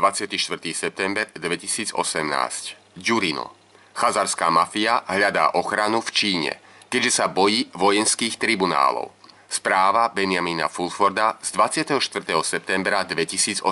24. september 2018. Ďurino. Chazarská mafia hľadá ochranu v Číne, keďže sa bojí vojenských tribunálov. Správa Benjamina Fulforda z 24. septembra 2018.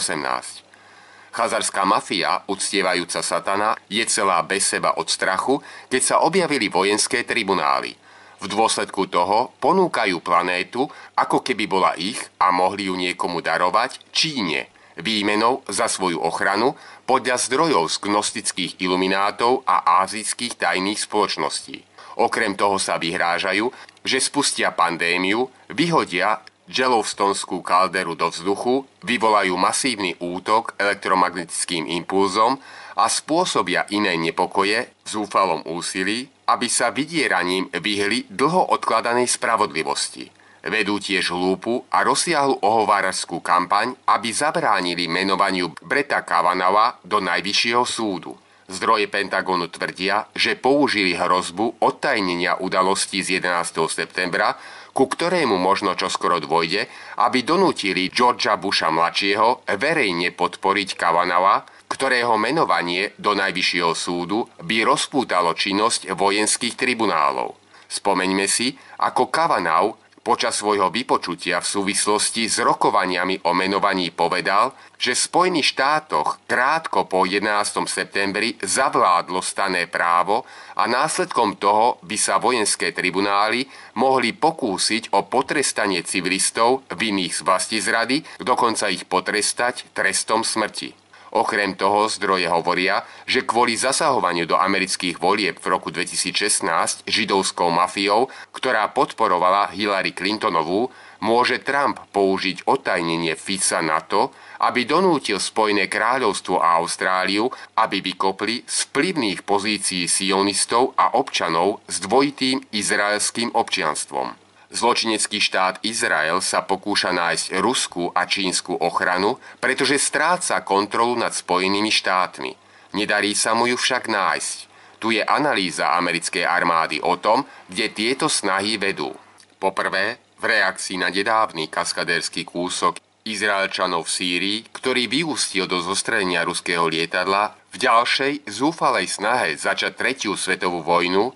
Chazarská mafia, uctievajúca satana, je celá bez seba od strachu, keď sa objavili vojenské tribunály. V dôsledku toho ponúkajú planétu, ako keby bola ich a mohli ju niekomu darovať Číne, výmenou za svoju ochranu podľa zdrojov z gnostických iluminátov a ázijských tajných spoločností. Okrem toho sa vyhrážajú, že spustia pandémiu, vyhodia Yellowstoneskú kalderu do vzduchu, vyvolajú masívny útok elektromagnetickým impulzom a spôsobia iné nepokoje v zúfalom úsilí, aby sa vydieraním vyhli dlho odkladanej spravodlivosti. Vedú tiež hlúpu a rozsiahlu ohováračskú kampaň, aby zabránili menovaniu Bretta Kavanagha do Najvyššieho súdu. Zdroje Pentagonu tvrdia, že použili hrozbu odtajnenia udalostí z 11. septembra, ku ktorému možno čoskoro dôjde, aby donútili Georgea Busha mladšieho verejne podporiť Kavanagha, ktorého menovanie do Najvyššieho súdu by rozpútalo činnosť vojenských tribunálov. Spomeňme si, ako Kavanagh počas svojho vypočutia v súvislosti s rokovaniami o menovaní povedal, že v Spojených štátoch krátko po 11. septembri zavládlo stanné právo a následkom toho by sa vojenské tribunály mohli pokúsiť o potrestanie civilistov vinných z vlastizrady, dokonca ich potrestať trestom smrti. Okrem toho zdroje hovoria, že kvôli zasahovaniu do amerických volieb v roku 2016 židovskou mafiou, ktorá podporovala Hillary Clintonovú, môže Trump použiť odtajnenie Fica na to, aby donútil Spojené kráľovstvo a Austráliu, aby vykopli z vplyvných pozícií sionistov a občanov s dvojitým izraelským občianstvom. Zločinecký štát Izrael sa pokúša nájsť ruskú a čínsku ochranu, pretože stráca kontrolu nad Spojenými štátmi. Nedarí sa mu ju však nájsť. Tu je analýza americkej armády o tom, kde tieto snahy vedú. Poprvé, v reakcii na nedávny kaskadérsky kúsok Izraelčanov v Sýrii, ktorý vyústil do zostrelenia ruského lietadla, v ďalšej zúfalej snahe začať tretiu svetovú vojnu,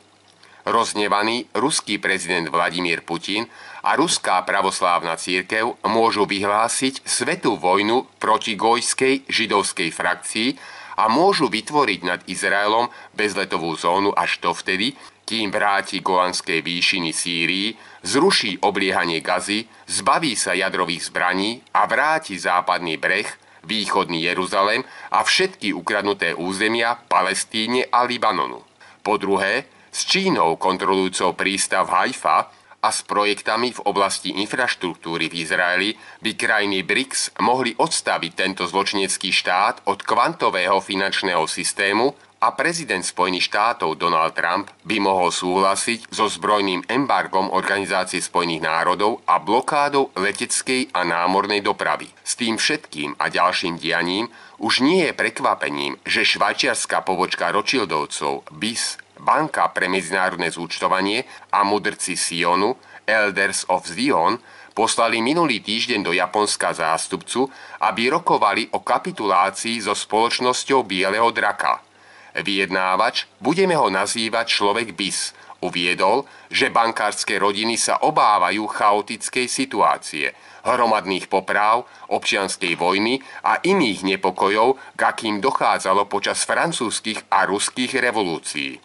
rozhnevaný ruský prezident Vladimír Putin a ruská pravoslávna cirkev môžu vyhlásiť svätú vojnu proti gojskej židovskej frakcii a môžu vytvoriť nad Izraelom bezletovú zónu až dovtedy, kým vráti Golanské výšiny Sýrii, zruší obliehanie Gazy, zbaví sa jadrových zbraní a vráti západný breh, východný Jeruzalém a všetky ukradnuté územia Palestíne a Libanonu. Po druhé, s Čínou kontrolujúcou prístav Haifa a s projektami v oblasti infraštruktúry v Izraeli by krajiny BRICS mohli odstaviť tento zločinecký štát od kvantového finančného systému a prezident Spojených štátov Donald Trump by mohol súhlasiť so zbrojným embargom Organizácie spojených národov a blokádou leteckej a námornej dopravy. S tým všetkým a ďalším dianím už nie je prekvapením, že švajčiarska pobočka Rothschildovcov BIS, Banka pre medzinárodné zúčtovanie a mudrci Sionu, Elders of Zion, poslali minulý týždeň do Japonska zástupcu, aby rokovali o kapitulácii so spoločnosťou Bieleho draka. Vyjednávač, budeme ho nazývať človek BIS, uviedol, že bankárske rodiny sa obávajú chaotickej situácie, hromadných popráv, občianskej vojny a iných nepokojov, k akým dochádzalo počas francúzskych a ruských revolúcií.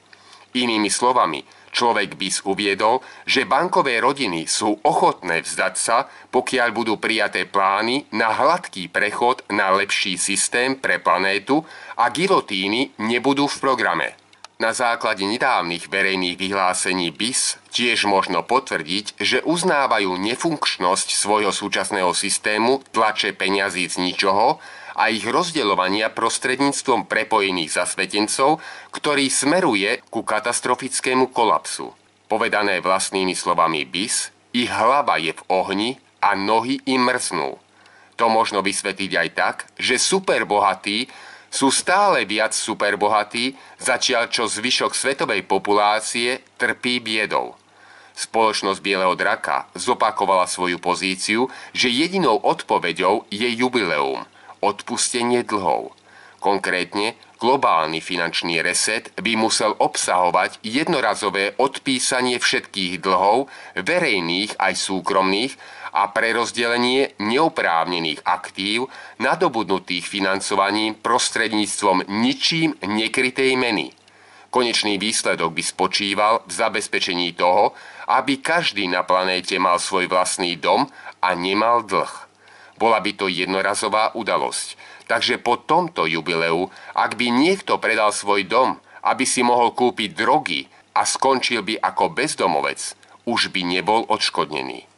Inými slovami, človek BIS uviedol, že bankové rodiny sú ochotné vzdať sa, pokiaľ budú prijaté plány na hladký prechod na lepší systém pre planétu a gilotíny nebudú v programe. Na základe nedávnych verejných vyhlásení BIS tiež možno potvrdiť, že uznávajú nefunkčnosť svojho súčasného systému tlače peňazí z ničoho a ich rozdeľovania prostredníctvom prepojených zasvetencov, ktorý smeruje ku katastrofickému kolapsu. Povedané vlastnými slovami BIS, ich hlava je v ohni a nohy im mrznú. To možno vysvetliť aj tak, že superbohatí sú stále viac superbohatí, zatiaľ čo zvyšok svetovej populácie trpí biedou. Spoločnosť Bieleho draka zopakovala svoju pozíciu, že jedinou odpoveďou je jubileum, odpustenie dlhov. Konkrétne, globálny finančný reset by musel obsahovať jednorazové odpísanie všetkých dlhov, verejných aj súkromných, a prerozdelenie neoprávnených aktív nadobudnutých financovaním prostredníctvom ničím nekrytej meny. Konečný výsledok by spočíval v zabezpečení toho, aby každý na planéte mal svoj vlastný dom a nemal dlh. Bola by to jednorazová udalosť. Takže po tomto jubileu, ak by niekto predal svoj dom, aby si mohol kúpiť drogy a skončil by ako bezdomovec, už by nebol odškodnený.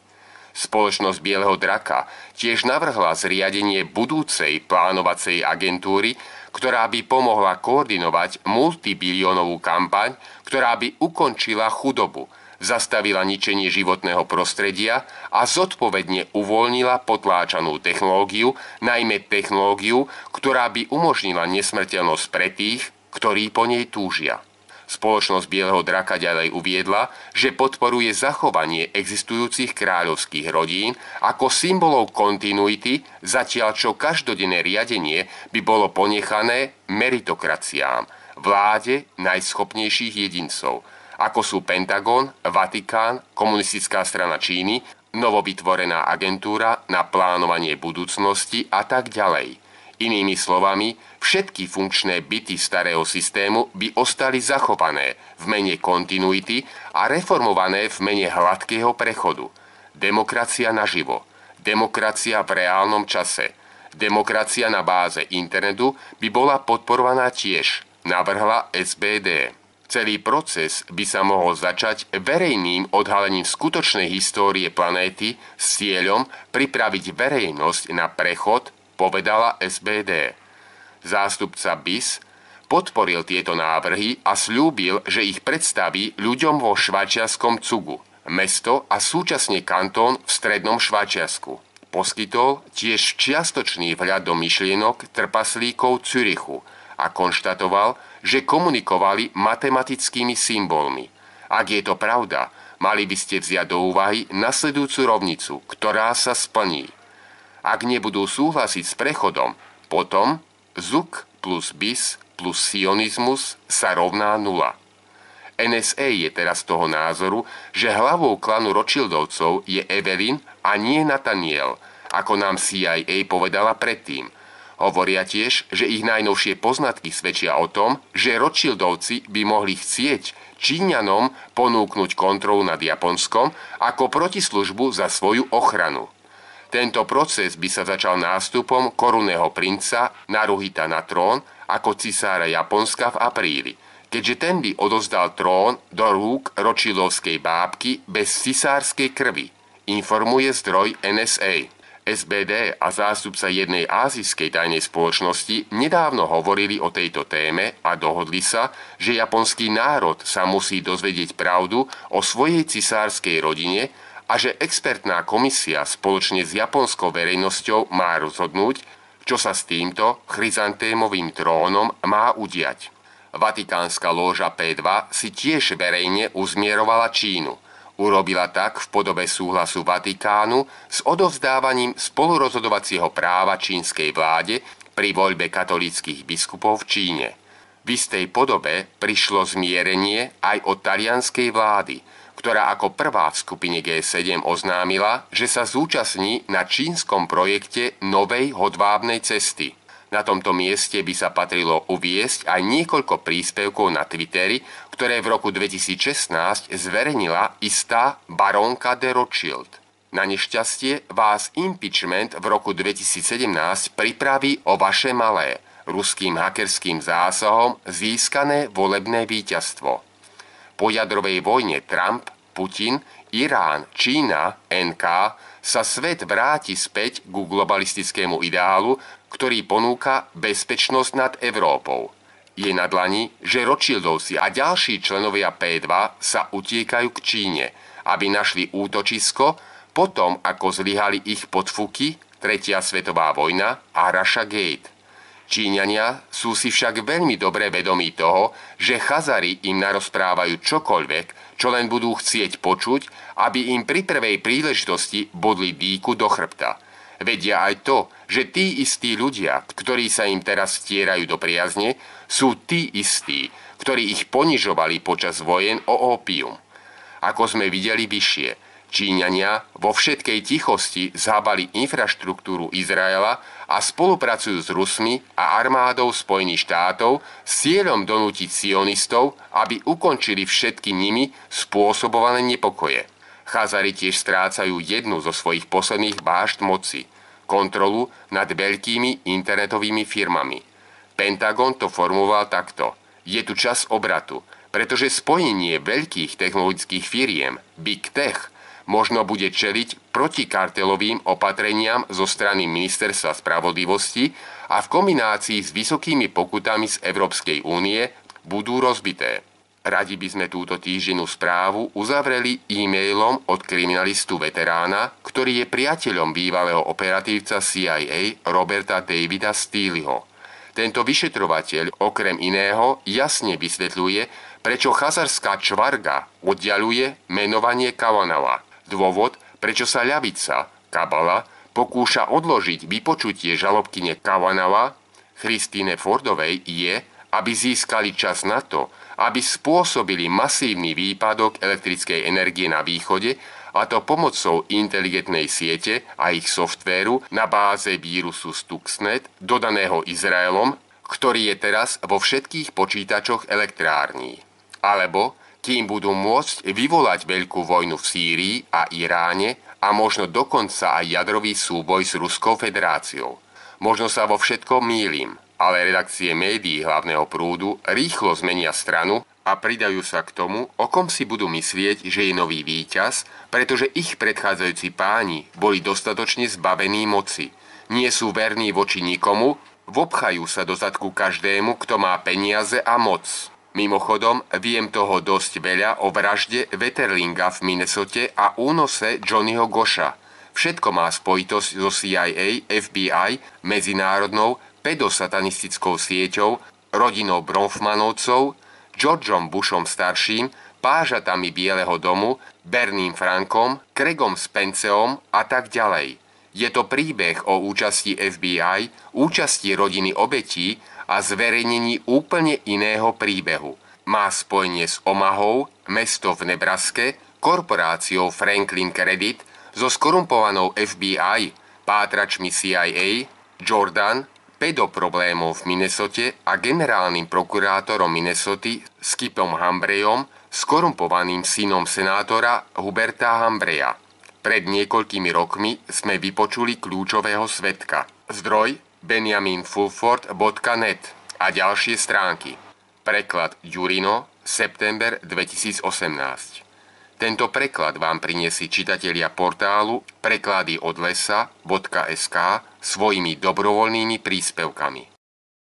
Spoločnosť Bieleho draka tiež navrhla zriadenie budúcej plánovacej agentúry, ktorá by pomohla koordinovať multibiliónovú kampaň, ktorá by ukončila chudobu, zastavila ničenie životného prostredia a zodpovedne uvoľnila potláčanú technológiu, najmä technológiu, ktorá by umožnila nesmrteľnosť pre tých, ktorí po nej túžia. Spoločnosť Bieleho draka ďalej uviedla, že podporuje zachovanie existujúcich kráľovských rodín ako symbolov kontinuity, zatiaľ čo každodenné riadenie by bolo ponechané meritokraciám, vláde najschopnejších jedincov, ako sú Pentagon, Vatikán, Komunistická strana Číny, novovytvorená agentúra na plánovanie budúcnosti a tak ďalej. Inými slovami, všetky funkčné byty starého systému by ostali zachované v mene kontinuity a reformované v mene hladkého prechodu. Demokracia naživo, demokracia v reálnom čase, demokracia na báze internetu by bola podporovaná tiež, navrhla SBD. Celý proces by sa mohol začať verejným odhalením skutočnej histórie planéty s cieľom pripraviť verejnosť na prechod, povedala SBD. Zástupca BIS podporil tieto návrhy a sľúbil, že ich predstaví ľuďom vo švajčiarskom Cugu, mesto a súčasne kantón v strednom Švajčiarsku. Poskytol tiež čiastočný vhľad do myšlienok trpaslíkov Zürichu a konštatoval, že komunikovali matematickými symbolmi. Ak je to pravda, mali by ste vziať do úvahy nasledujúcu rovnicu, ktorá sa splní. Ak nebudú súhlasiť s prechodom, potom ZUK plus BIS plus sionizmus sa rovná 0. NSA je teraz toho názoru, že hlavou klanu Rothschildovcov je Evelyn a nie Nathaniel, ako nám CIA povedala predtým. Hovoria tiež, že ich najnovšie poznatky svedčia o tom, že Rothschildovci by mohli chcieť Číňanom ponúknuť kontrolu nad Japonskom ako protislužbu za svoju ochranu. Tento proces by sa začal nástupom korunného princa Naruhita na trón ako cisára Japonska v apríli, keďže ten by odozdal trón do rúk Rothschildovskej bábky bez cisárskej krvi, informuje zdroj NSA. SBD a zástupca jednej ázijskej tajnej spoločnosti nedávno hovorili o tejto téme a dohodli sa, že japonský národ sa musí dozvedieť pravdu o svojej cisárskej rodine a že expertná komisia spoločne s japonskou verejnosťou má rozhodnúť, čo sa s týmto chryzantémovým trónom má udiať. Vatikánska lóža P2 si tiež verejne uzmierovala Čínu. Urobila tak v podobe súhlasu Vatikánu s odovzdávaním spolurozhodovacieho práva čínskej vláde pri voľbe katolíckych biskupov v Číne. V istej podobe prišlo zmierenie aj od talianskej vlády, ktorá ako prvá v skupine G7 oznámila, že sa zúčastní na čínskom projekte novej hodvábnej cesty. Na tomto mieste by sa patrilo uviesť aj niekoľko príspevkov na Twitteri, ktoré v roku 2016 zverejnila istá barónka de Rothschild. Na nešťastie vás impeachment v roku 2017 pripraví o vaše malé, ruským hackerským zásahom získané volebné víťazstvo. Po jadrovej vojne Trump, Putin, Irán, Čína, NK sa svet vráti späť ku globalistickému ideálu, ktorý ponúka bezpečnosť nad Európou. Je na dlani, že Rothschildovci a ďalší členovia P2 sa utiekajú k Číne, aby našli útočisko potom, ako zlyhali ich podfuky, Tretia svetová vojna a Russia Gate. Číňania sú si však veľmi dobre vedomí toho, že Chazari im narozprávajú čokoľvek, čo len budú chcieť počuť, aby im pri prvej príležitosti bodli dýku do chrbta. Vedia aj to, že tí istí ľudia, ktorí sa im teraz vtierajú do priazne, sú tí istí, ktorí ich ponižovali počas vojen o ópium. Ako sme videli vyššie, Číňania vo všetkej tichosti zhábali infraštruktúru Izraela a spolupracujú s Rusmi a armádou Spojených štátov s cieľom donútiť sionistov, aby ukončili všetky nimi spôsobované nepokoje. Chazari tiež strácajú jednu zo svojich posledných bášt moci – kontrolu nad veľkými internetovými firmami. Pentagon to formuloval takto. Je tu čas obratu, pretože spojenie veľkých technologických firiem, Big Tech, možno bude čeliť protikartelovým opatreniam zo strany Ministerstva spravodlivosti a v kombinácii s vysokými pokutami z Európskej únie budú rozbité. Radi by sme túto týždennú správu uzavreli e-mailom od kriminalistu veterána, ktorý je priateľom bývalého operatívca CIA Roberta Davida Steeleho. Tento vyšetrovateľ okrem iného jasne vysvetľuje, prečo chazarská čvarga oddiaľuje menovanie Kavanagha. Dôvod, prečo sa ľavica, Kabala, pokúša odložiť vypočutie žalobkyne Kavanagha, Christine Fordovej, je, aby získali čas na to, aby spôsobili masívny výpadok elektrickej energie na východe, a to pomocou inteligentnej siete a ich softvéru na báze vírusu Stuxnet, dodaného Izraelom, ktorý je teraz vo všetkých počítačoch elektrární. Alebo kým budú môcť vyvolať veľkú vojnu v Sýrii a Iráne a možno dokonca aj jadrový súboj s Ruskou federáciou. Možno sa vo všetkom mýlim, ale redakcie médií hlavného prúdu rýchlo zmenia stranu a pridajú sa k tomu, o kom si budú myslieť, že je nový víťaz, pretože ich predchádzajúci páni boli dostatočne zbavení moci. Nie sú verní voči nikomu, vopchajú sa do zadku každému, kto má peniaze a moc. Mimochodom, viem toho dosť veľa o vražde Wetterlinga v Minnesote a únose Johnnyho Gosha. Všetko má spojitosť so CIA, FBI, medzinárodnou pedosatanistickou sieťou, rodinou Bronfmanovcov, Georgeom Bushom starším, pážatami Bieleho domu, Berním Frankom, Craigom Spenceom a tak ďalej. Je to príbeh o účasti FBI, účasti rodiny obetí a zverejnení úplne iného príbehu. Má spojenie s Omahou, mesto v Nebraske, korporáciou Franklin Credit, so skorumpovanou FBI, pátračmi CIA, Jordan, pedoproblémov v Minnesote a generálnym prokurátorom Minnesoty Skipom Hambreyom, skorumpovaným synom senátora Huberta Hambreya. Pred niekoľkými rokmi sme vypočuli kľúčového svedka. Zdroj benjaminfulford.net a ďalšie stránky. Preklad Jurino, september 2018. Tento preklad vám priniesie čitatelia portálu preklady od lesa.sk svojimi dobrovoľnými príspevkami.